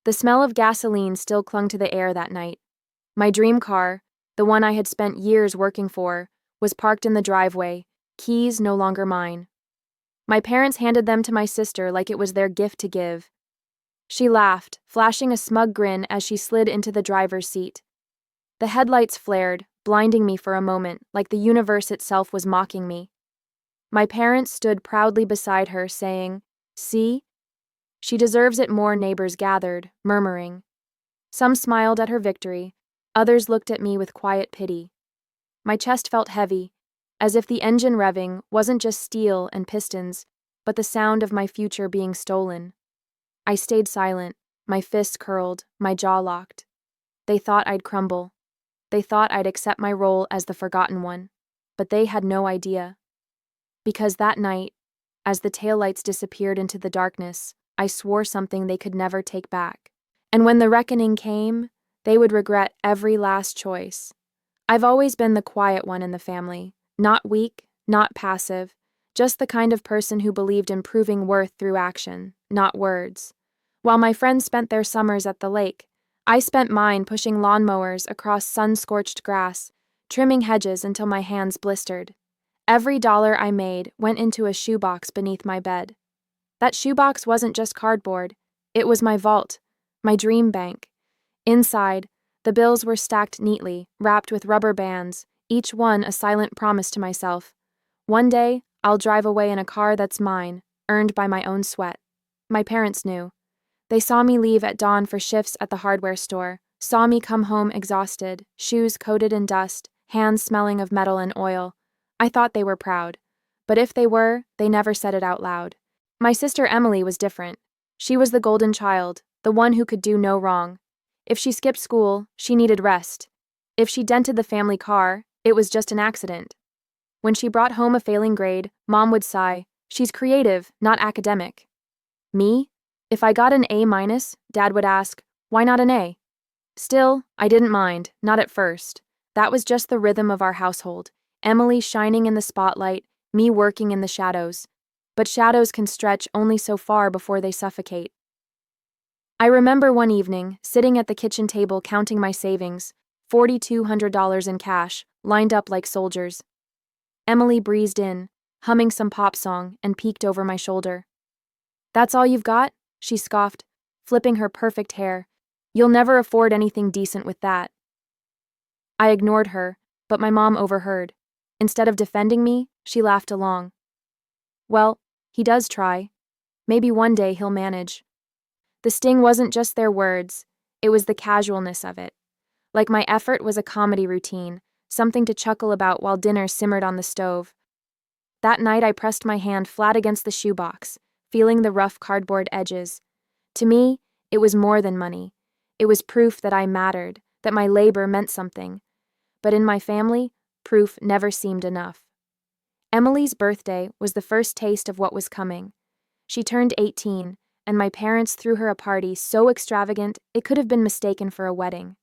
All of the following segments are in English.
The smell of gasoline still clung to the air that night. My dream car, the one I had spent years working for, was parked in the driveway, keys no longer mine. My parents handed them to my sister like it was their gift to give. She laughed, flashing a smug grin as she slid into the driver's seat. The headlights flared, blinding me for a moment, like the universe itself was mocking me. My parents stood proudly beside her, saying, "See? She deserves it more." Neighbors gathered, murmuring. Some smiled at her victory, others looked at me with quiet pity. My chest felt heavy, as if the engine revving wasn't just steel and pistons, but the sound of my future being stolen. I stayed silent, my fists curled, my jaw locked. They thought I'd crumble. They thought I'd accept my role as the forgotten one, but they had no idea. Because that night, as the taillights disappeared into the darkness, I swore something they could never take back. And when the reckoning came, they would regret every last choice. I've always been the quiet one in the family, not weak, not passive, just the kind of person who believed in proving worth through action, not words. While my friends spent their summers at the lake, I spent mine pushing lawnmowers across sun-scorched grass, trimming hedges until my hands blistered. Every dollar I made went into a shoebox beneath my bed. That shoebox wasn't just cardboard. It was my vault, my dream bank. Inside, the bills were stacked neatly, wrapped with rubber bands, each one a silent promise to myself. One day, I'll drive away in a car that's mine, earned by my own sweat. My parents knew. They saw me leave at dawn for shifts at the hardware store, saw me come home exhausted, shoes coated in dust, hands smelling of metal and oil. I thought they were proud. But if they were, they never said it out loud. My sister Emily was different. She was the golden child, the one who could do no wrong. If she skipped school, she needed rest. If she dented the family car, it was just an accident. When she brought home a failing grade, Mom would sigh, "She's creative, not academic." Me? If I got an A-, Dad would ask, "Why not an A?" Still, I didn't mind, not at first. That was just the rhythm of our household. Emily shining in the spotlight, me working in the shadows. But shadows can stretch only so far before they suffocate. I remember one evening, sitting at the kitchen table counting my savings, $4,200 in cash, lined up like soldiers. Emily breezed in, humming some pop song, and peeked over my shoulder. "That's all you've got?" she scoffed, flipping her perfect hair. "You'll never afford anything decent with that." I ignored her, but my mom overheard. Instead of defending me, she laughed along. "Well, he does try. Maybe one day he'll manage." The sting wasn't just their words, it was the casualness of it. Like my effort was a comedy routine, something to chuckle about while dinner simmered on the stove. That night I pressed my hand flat against the shoebox, feeling the rough cardboard edges. To me, it was more than money. It was proof that I mattered, that my labor meant something. But in my family, proof never seemed enough. Emily's birthday was the first taste of what was coming. She turned 18, and my parents threw her a party so extravagant it could have been mistaken for a wedding.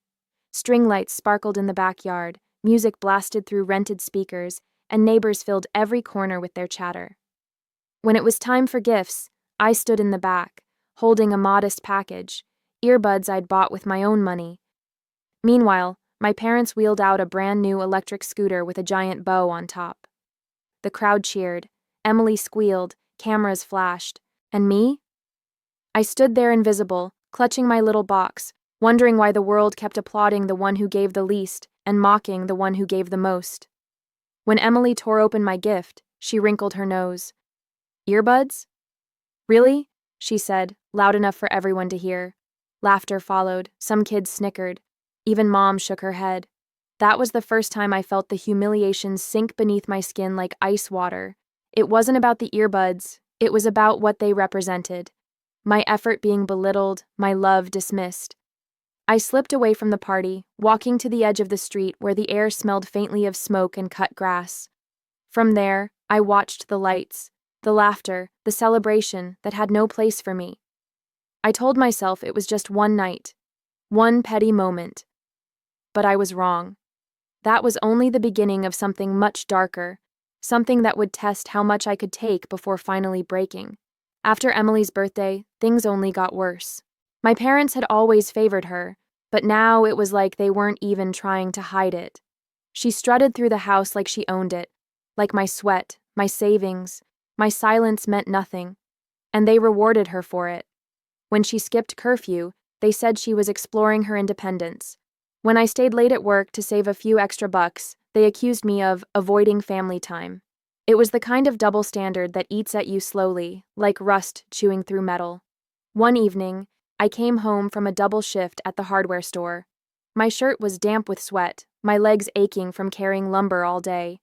String lights sparkled in the backyard, music blasted through rented speakers, and neighbors filled every corner with their chatter. When it was time for gifts, I stood in the back, holding a modest package, earbuds I'd bought with my own money. Meanwhile, my parents wheeled out a brand new electric scooter with a giant bow on top. The crowd cheered, Emily squealed, cameras flashed, and me? I stood there invisible, clutching my little box, wondering why the world kept applauding the one who gave the least and mocking the one who gave the most. When Emily tore open my gift, she wrinkled her nose. "Earbuds?" "Really?" she said, loud enough for everyone to hear. Laughter followed, some kids snickered. Even Mom shook her head. That was the first time I felt the humiliation sink beneath my skin like ice water. It wasn't about the earbuds, it was about what they represented. My effort being belittled, my love dismissed. I slipped away from the party, walking to the edge of the street where the air smelled faintly of smoke and cut grass. From there, I watched the lights, the laughter, the celebration that had no place for me. I told myself it was just one night, one petty moment. But I was wrong. That was only the beginning of something much darker, something that would test how much I could take before finally breaking. After Emily's birthday, things only got worse. My parents had always favored her, but now it was like they weren't even trying to hide it. She strutted through the house like she owned it, like my sweat, my savings, my silence meant nothing, and they rewarded her for it. When she skipped curfew, they said she was exploring her independence. When I stayed late at work to save a few extra bucks, they accused me of avoiding family time. It was the kind of double standard that eats at you slowly, like rust chewing through metal. One evening, I came home from a double shift at the hardware store. My shirt was damp with sweat, my legs aching from carrying lumber all day.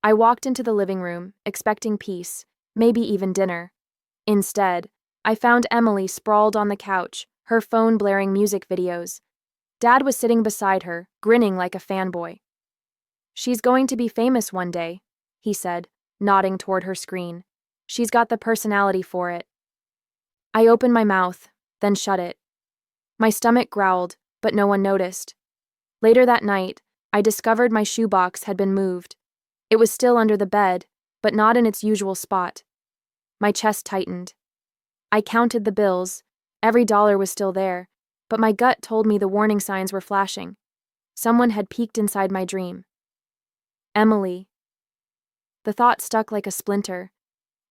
I walked into the living room, expecting peace, maybe even dinner. Instead, I found Emily sprawled on the couch, her phone blaring music videos. Dad was sitting beside her, grinning like a fanboy. "She's going to be famous one day," he said, nodding toward her screen. "She's got the personality for it." I opened my mouth, then shut it. My stomach growled, but no one noticed. Later that night, I discovered my shoebox had been moved. It was still under the bed, but not in its usual spot. My chest tightened. I counted the bills. Every dollar was still there, but my gut told me the warning signs were flashing. Someone had peeked inside my dream. Emily. The thought stuck like a splinter.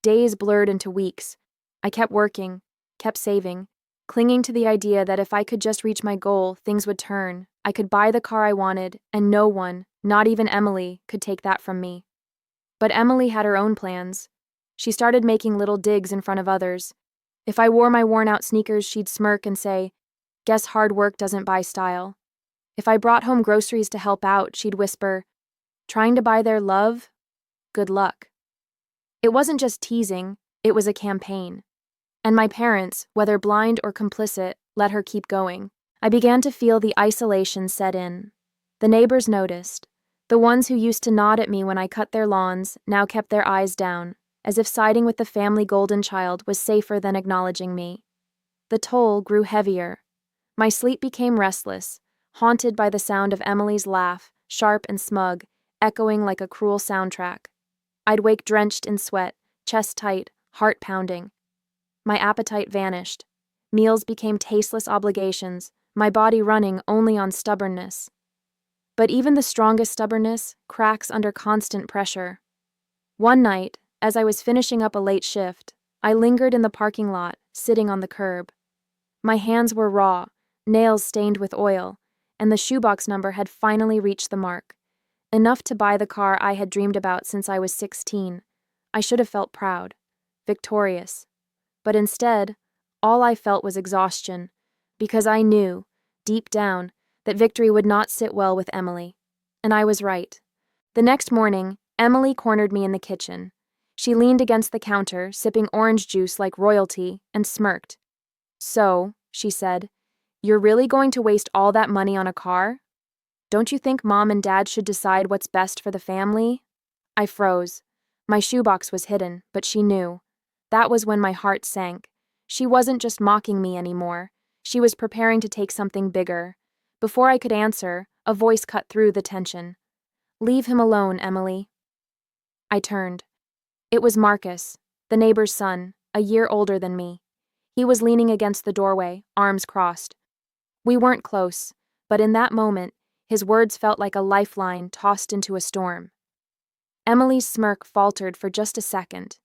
Days blurred into weeks. I kept working, kept saving, clinging to the idea that if I could just reach my goal, things would turn. I could buy the car I wanted, and no one, not even Emily, could take that from me. But Emily had her own plans. She started making little digs in front of others. If I wore my worn-out sneakers, she'd smirk and say, "Guess hard work doesn't buy style." If I brought home groceries to help out, she'd whisper, "Trying to buy their love? Good luck." It wasn't just teasing, it was a campaign. And my parents, whether blind or complicit, let her keep going. I began to feel the isolation set in. The neighbors noticed. The ones who used to nod at me when I cut their lawns now kept their eyes down, as if siding with the family golden child was safer than acknowledging me. The toll grew heavier. My sleep became restless, haunted by the sound of Emily's laugh, sharp and smug, echoing like a cruel soundtrack. I'd wake drenched in sweat, chest tight, heart pounding. My appetite vanished. Meals became tasteless obligations, my body running only on stubbornness. But even the strongest stubbornness cracks under constant pressure. One night, as I was finishing up a late shift, I lingered in the parking lot, sitting on the curb. My hands were raw, nails stained with oil, and the shoebox number had finally reached the mark. Enough to buy the car I had dreamed about since I was 16. I should have felt proud, victorious. But instead, all I felt was exhaustion, because I knew, deep down, that victory would not sit well with Emily. And I was right. The next morning, Emily cornered me in the kitchen. She leaned against the counter, sipping orange juice like royalty, and smirked. "So," she said, "you're really going to waste all that money on a car? Don't you think Mom and Dad should decide what's best for the family?" I froze. My shoebox was hidden, but she knew. That was when my heart sank. She wasn't just mocking me anymore. She was preparing to take something bigger. Before I could answer, a voice cut through the tension. "Leave him alone, Emily." I turned. It was Marcus, the neighbor's son, a year older than me. He was leaning against the doorway, arms crossed. We weren't close, but in that moment, his words felt like a lifeline tossed into a storm. Emily's smirk faltered for just a second,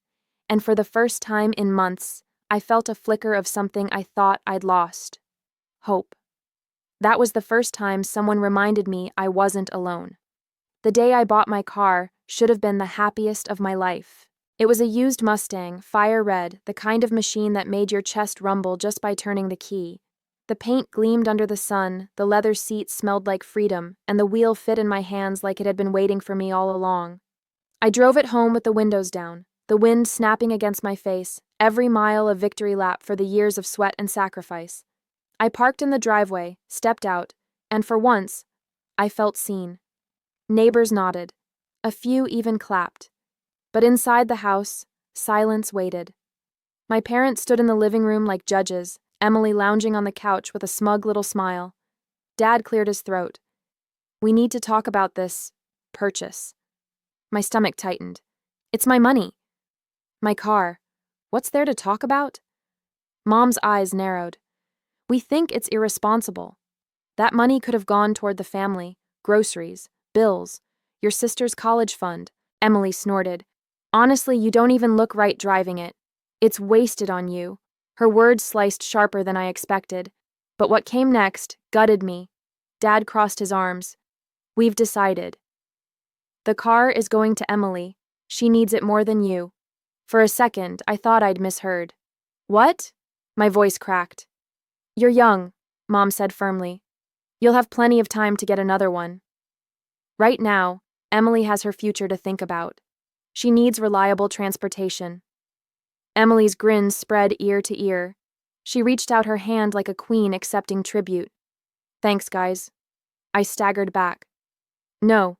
and for the first time in months, I felt a flicker of something I thought I'd lost. Hope. That was the first time someone reminded me I wasn't alone. The day I bought my car should have been the happiest of my life. It was a used Mustang, fire red, the kind of machine that made your chest rumble just by turning the key. The paint gleamed under the sun, the leather seat smelled like freedom, and the wheel fit in my hands like it had been waiting for me all along. I drove it home with the windows down, the wind snapping against my face, every mile a victory lap for the years of sweat and sacrifice. I parked in the driveway, stepped out, and for once, I felt seen. Neighbors nodded. A few even clapped. But inside the house, silence waited. My parents stood in the living room like judges, Emily lounging on the couch with a smug little smile. Dad cleared his throat. "We need to talk about this purchase." My stomach tightened. "It's my money." "My car. What's there to talk about?" Mom's eyes narrowed. We think it's irresponsible. That money could have gone toward the family, groceries, bills, your sister's college fund. Emily snorted. Honestly, you don't even look right driving it. It's wasted on you. Her words sliced sharper than I expected. But what came next gutted me. Dad crossed his arms. We've decided. The car is going to Emily. She needs it more than you. For a second, I thought I'd misheard. What? My voice cracked. You're young, Mom said firmly. You'll have plenty of time to get another one. Right now, Emily has her future to think about. She needs reliable transportation. Emily's grin spread ear to ear. She reached out her hand like a queen accepting tribute. Thanks, guys. I staggered back. No,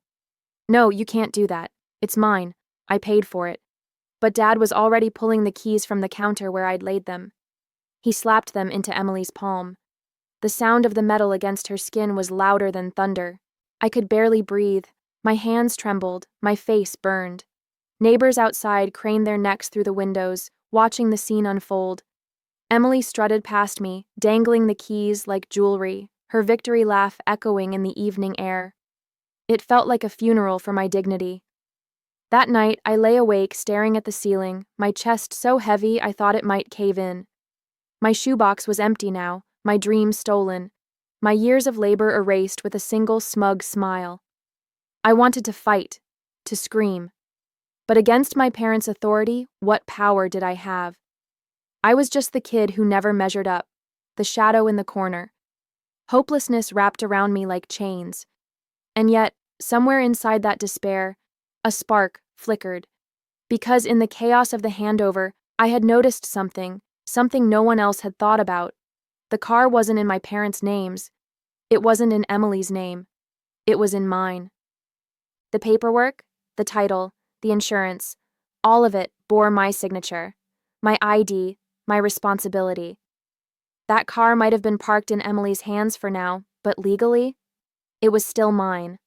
you can't do that. It's mine. I paid for it. But Dad was already pulling the keys from the counter where I'd laid them. He slapped them into Emily's palm. The sound of the metal against her skin was louder than thunder. I could barely breathe. My hands trembled, my face burned. Neighbors outside craned their necks through the windows, watching the scene unfold. Emily strutted past me, dangling the keys like jewelry, her victory laugh echoing in the evening air. It felt like a funeral for my dignity. That night, I lay awake staring at the ceiling, my chest so heavy I thought it might cave in. My shoebox was empty now, my dreams stolen, my years of labor erased with a single smug smile. I wanted to fight, to scream. But against my parents' authority, what power did I have? I was just the kid who never measured up, the shadow in the corner. Hopelessness wrapped around me like chains. And yet, somewhere inside that despair, a spark flickered. Because in the chaos of the handover, I had noticed something no one else had thought about. The car wasn't in my parents' names. It wasn't in Emily's name. It was in mine. The paperwork, the title, the insurance, all of it bore my signature, my ID, my responsibility. That car might have been parked in Emily's hands for now, but legally, it was still mine.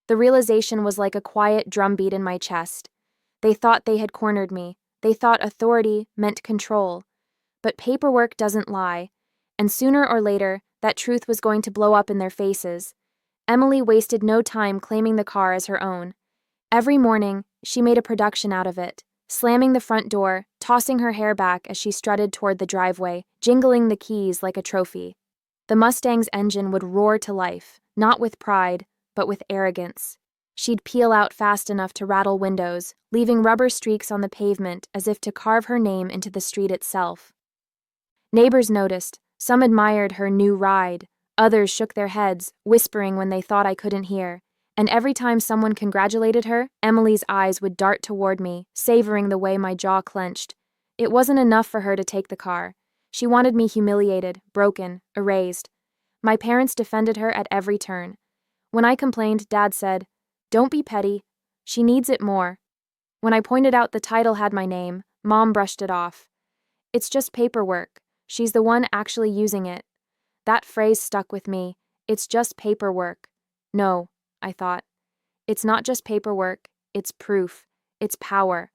The realization was like a quiet drumbeat in my chest. They thought they had cornered me. They thought authority meant control. But paperwork doesn't lie, and sooner or later, that truth was going to blow up in their faces. Emily wasted no time claiming the car as her own. Every morning, she made a production out of it, slamming the front door, tossing her hair back as she strutted toward the driveway, jingling the keys like a trophy. The Mustang's engine would roar to life, not with pride, but with arrogance. She'd peel out fast enough to rattle windows, leaving rubber streaks on the pavement as if to carve her name into the street itself. Neighbors noticed. Some admired her new ride. Others shook their heads, whispering when they thought I couldn't hear. And every time someone congratulated her, Emily's eyes would dart toward me, savoring the way my jaw clenched. It wasn't enough for her to take the car. She wanted me humiliated, broken, erased. My parents defended her at every turn. When I complained, Dad said, "Don't be petty. She needs it more." When I pointed out the title had my name, Mom brushed it off. "It's just paperwork. She's the one actually using it." That phrase stuck with me. It's just paperwork. No, I thought. It's not just paperwork. It's proof. It's power.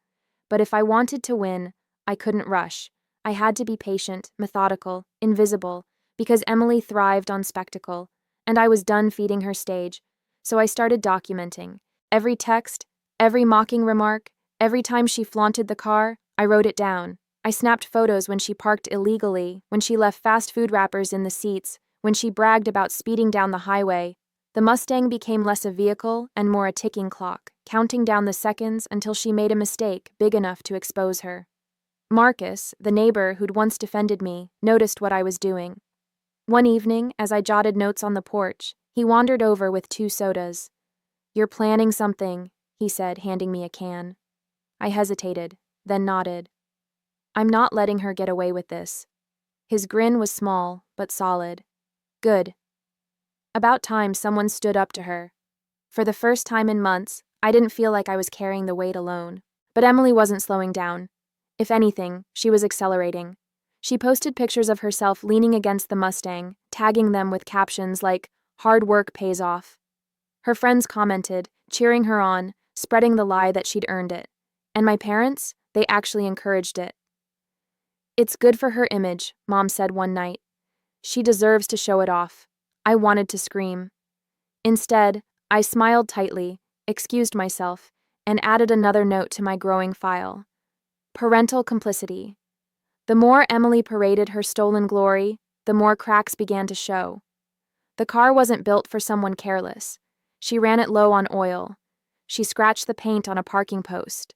But if I wanted to win, I couldn't rush. I had to be patient, methodical, invisible, because Emily thrived on spectacle, and I was done feeding her stage. So I started documenting. Every text, every mocking remark, every time she flaunted the car, I wrote it down. I snapped photos when she parked illegally, when she left fast food wrappers in the seats, when she bragged about speeding down the highway. The Mustang became less a vehicle and more a ticking clock, counting down the seconds until she made a mistake big enough to expose her. Marcus, the neighbor who'd once defended me, noticed what I was doing. One evening, as I jotted notes on the porch, he wandered over with 2 sodas. "You're planning something," he said, handing me a can. I hesitated, then nodded. "I'm not letting her get away with this." His grin was small, but solid. "Good." About time someone stood up to her. For the first time in months, I didn't feel like I was carrying the weight alone. But Emily wasn't slowing down. If anything, she was accelerating. She posted pictures of herself leaning against the Mustang, tagging them with captions like, "Hard work pays off." Her friends commented, cheering her on, spreading the lie that she'd earned it. And my parents, they actually encouraged it. "It's good for her image," Mom said one night. She deserves to show it off. I wanted to scream. Instead, I smiled tightly, excused myself, and added another note to my growing file. Parental complicity. The more Emily paraded her stolen glory, the more cracks began to show. The car wasn't built for someone careless. She ran it low on oil. She scratched the paint on a parking post.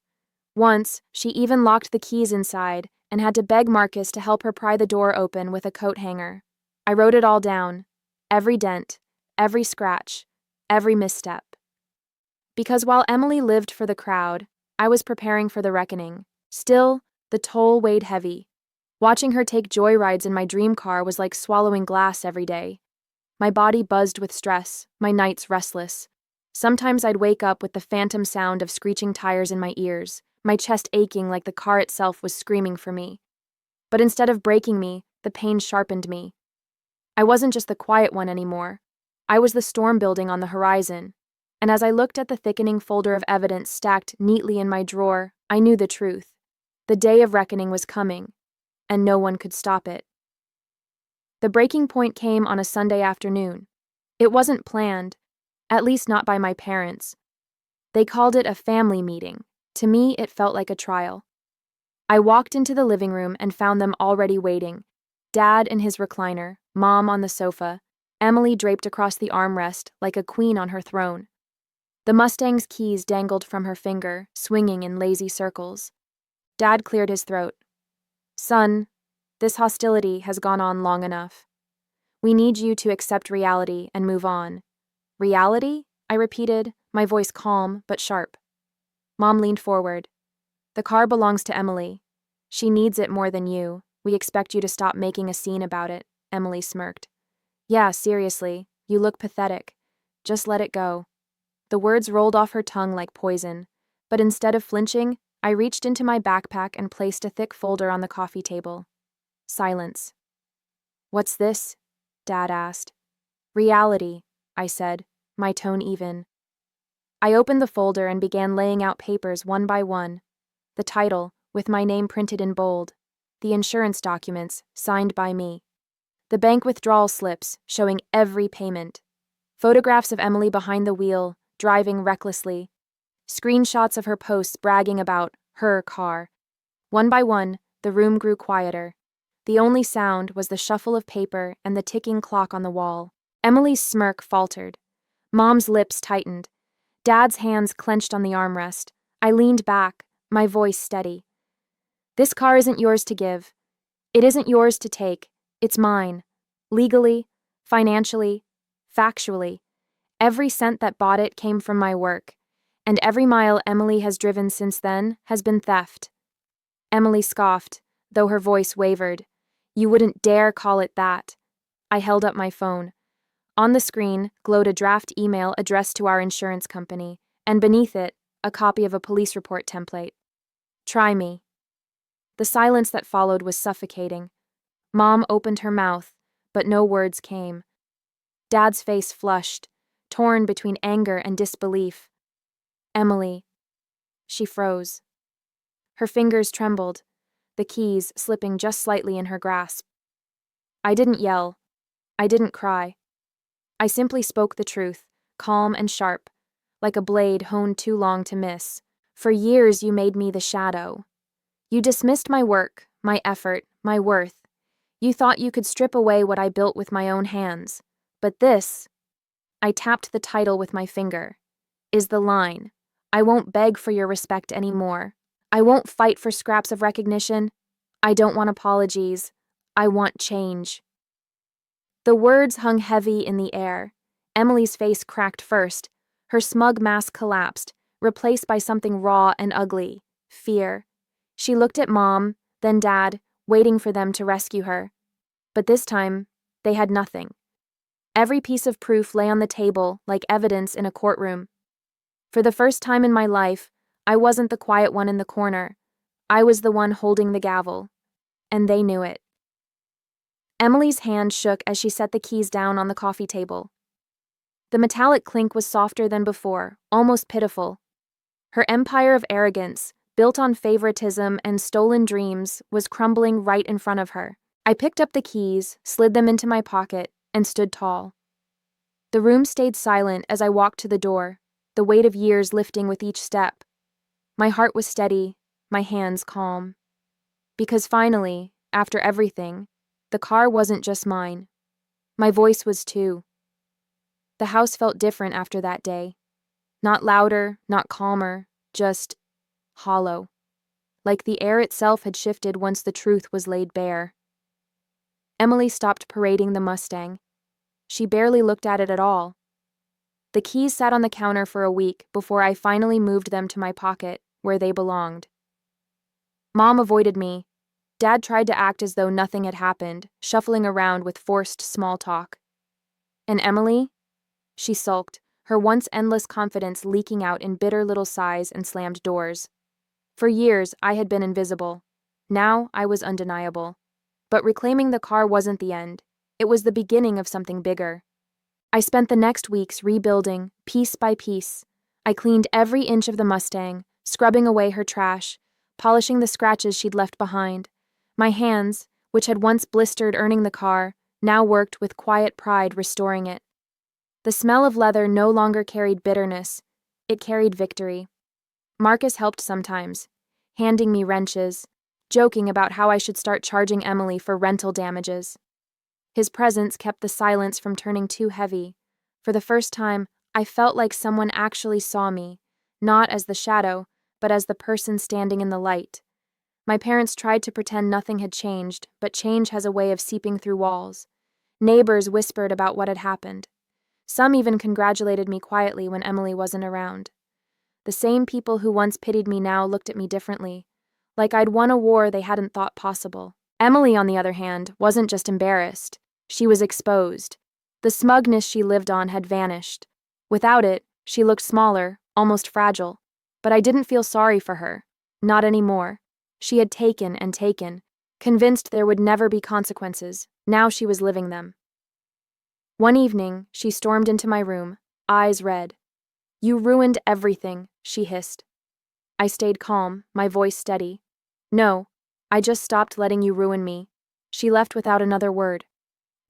Once, she even locked the keys inside and had to beg Marcus to help her pry the door open with a coat hanger. I wrote it all down. Every dent, every scratch, every misstep. Because while Emily lived for the crowd, I was preparing for the reckoning. Still, the toll weighed heavy. Watching her take joyrides in my dream car was like swallowing glass every day. My body buzzed with stress, my nights restless. Sometimes I'd wake up with the phantom sound of screeching tires in my ears, my chest aching like the car itself was screaming for me. But instead of breaking me, the pain sharpened me. I wasn't just the quiet one anymore. I was the storm building on the horizon. And as I looked at the thickening folder of evidence stacked neatly in my drawer, I knew the truth. The day of reckoning was coming, and no one could stop it. The breaking point came on a Sunday afternoon. It wasn't planned, at least not by my parents. They called it a family meeting. To me, it felt like a trial. I walked into the living room and found them already waiting. Dad in his recliner, Mom on the sofa, Emily draped across the armrest like a queen on her throne. The Mustang's keys dangled from her finger, swinging in lazy circles. Dad cleared his throat. "Son, this hostility has gone on long enough. We need you to accept reality and move on." "Reality?" I repeated, my voice calm but sharp. Mom leaned forward. "The car belongs to Emily. She needs it more than you. We expect you to stop making a scene about it," Emily smirked. "Yeah, seriously, you look pathetic. Just let it go." The words rolled off her tongue like poison, but instead of flinching, I reached into my backpack and placed a thick folder on the coffee table. Silence. "What's this?" Dad asked. "Reality," I said, my tone even. I opened the folder and began laying out papers one by one. The title, with my name printed in bold. The insurance documents, signed by me. The bank withdrawal slips, showing every payment. Photographs of Emily behind the wheel, driving recklessly. Screenshots of her posts bragging about her car. One by one, the room grew quieter. The only sound was the shuffle of paper and the ticking clock on the wall. Emily's smirk faltered. Mom's lips tightened. Dad's hands clenched on the armrest. I leaned back, my voice steady. "This car isn't yours to give. It isn't yours to take. It's mine. Legally, financially, factually. Every cent that bought it came from my work, and every mile Emily has driven since then has been theft." Emily scoffed, though her voice wavered. "You wouldn't dare call it that." I held up my phone. On the screen glowed a draft email addressed to our insurance company, and beneath it, a copy of a police report template. "Try me." The silence that followed was suffocating. Mom opened her mouth, but no words came. Dad's face flushed, torn between anger and disbelief. "Emily." She froze. Her fingers trembled, the keys slipping just slightly in her grasp. I didn't yell. I didn't cry. I simply spoke the truth, calm and sharp, like a blade honed too long to miss. "For years you made me the shadow. You dismissed my work, my effort, my worth. You thought you could strip away what I built with my own hands. But this," I tapped the title with my finger, "is the line. I won't beg for your respect anymore. I won't fight for scraps of recognition. I don't want apologies. I want change." The words hung heavy in the air. Emily's face cracked first. Her smug mask collapsed, replaced by something raw and ugly. Fear. She looked at Mom, then Dad, waiting for them to rescue her. But this time, they had nothing. Every piece of proof lay on the table like evidence in a courtroom. For the first time in my life, I wasn't the quiet one in the corner. I was the one holding the gavel. And they knew it. Emily's hand shook as she set the keys down on the coffee table. The metallic clink was softer than before, almost pitiful. Her empire of arrogance, built on favoritism and stolen dreams, was crumbling right in front of her. I picked up the keys, slid them into my pocket, and stood tall. The room stayed silent as I walked to the door, the weight of years lifting with each step. My heart was steady, my hands calm. Because finally, after everything, the car wasn't just mine. My voice was too. The house felt different after that day. Not louder, not calmer, just hollow. Like the air itself had shifted once the truth was laid bare. Emily stopped parading the Mustang. She barely looked at it at all. The keys sat on the counter for a week before I finally moved them to my pocket, where they belonged. Mom avoided me. Dad tried to act as though nothing had happened, shuffling around with forced small talk. And Emily? She sulked, her once endless confidence leaking out in bitter little sighs and slammed doors. For years, I had been invisible. Now, I was undeniable. But reclaiming the car wasn't the end. It was the beginning of something bigger. I spent the next weeks rebuilding, piece by piece. I cleaned every inch of the Mustang, scrubbing away her trash, polishing the scratches she'd left behind. My hands, which had once blistered earning the car, now worked with quiet pride restoring it. The smell of leather no longer carried bitterness. It carried victory. Marcus helped sometimes, handing me wrenches, joking about how I should start charging Emily for rental damages. His presence kept the silence from turning too heavy. For the first time, I felt like someone actually saw me, not as the shadow, but as the person standing in the light. My parents tried to pretend nothing had changed, but change has a way of seeping through walls. Neighbors whispered about what had happened. Some even congratulated me quietly when Emily wasn't around. The same people who once pitied me now looked at me differently, like I'd won a war they hadn't thought possible. Emily, on the other hand, wasn't just embarrassed. She was exposed. The smugness she lived on had vanished. Without it, she looked smaller, almost fragile. But I didn't feel sorry for her. Not anymore. She had taken and taken, convinced there would never be consequences. Now she was living them. One evening, she stormed into my room, eyes red. "You ruined everything," she hissed. I stayed calm, my voice steady. "No, I just stopped letting you ruin me." She left without another word.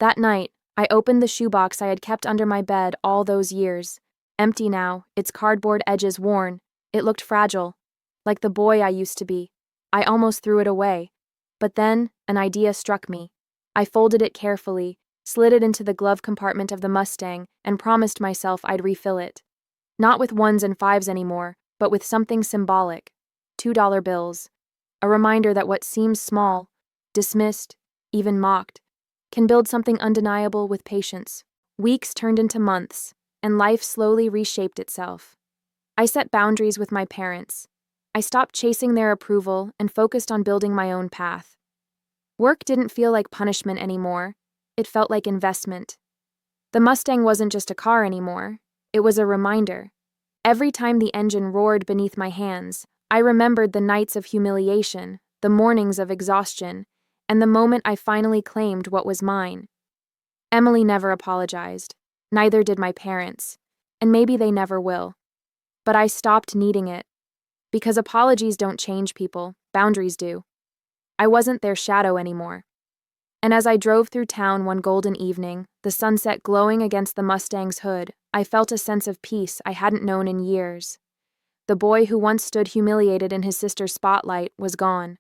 That night, I opened the shoebox I had kept under my bed all those years. Empty now, its cardboard edges worn. It looked fragile, like the boy I used to be. I almost threw it away. But then, an idea struck me. I folded it carefully, slid it into the glove compartment of the Mustang, and promised myself I'd refill it. Not with ones and fives anymore, but with something symbolic. $2 bills. A reminder that what seems small, dismissed, even mocked, can build something undeniable with patience. Weeks turned into months, and life slowly reshaped itself. I set boundaries with my parents. I stopped chasing their approval and focused on building my own path. Work didn't feel like punishment anymore. It felt like investment. The Mustang wasn't just a car anymore. It was a reminder. Every time the engine roared beneath my hands, I remembered the nights of humiliation, the mornings of exhaustion, and the moment I finally claimed what was mine. Emily never apologized. Neither did my parents. And maybe they never will. But I stopped needing it. Because apologies don't change people, boundaries do. I wasn't their shadow anymore. And as I drove through town one golden evening, the sunset glowing against the Mustang's hood, I felt a sense of peace I hadn't known in years. The boy who once stood humiliated in his sister's spotlight was gone.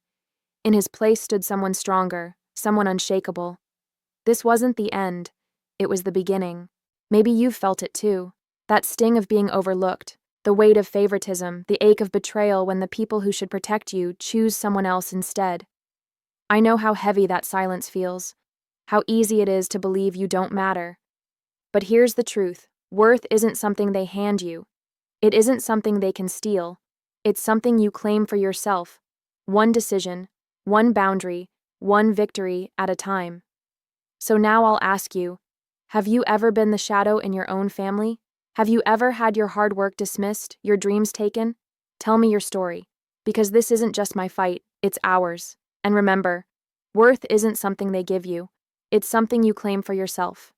In his place stood someone stronger, someone unshakable. This wasn't the end. It was the beginning. Maybe you've felt it too. That sting of being overlooked, the weight of favoritism, the ache of betrayal when the people who should protect you choose someone else instead. I know how heavy that silence feels, how easy it is to believe you don't matter. But here's the truth. Worth isn't something they hand you. It isn't something they can steal. It's something you claim for yourself. One decision, one boundary, one victory at a time. So now I'll ask you, have you ever been the shadow in your own family? Have you ever had your hard work dismissed, your dreams taken? Tell me your story, because this isn't just my fight, it's ours. And remember, worth isn't something they give you. It's something you claim for yourself.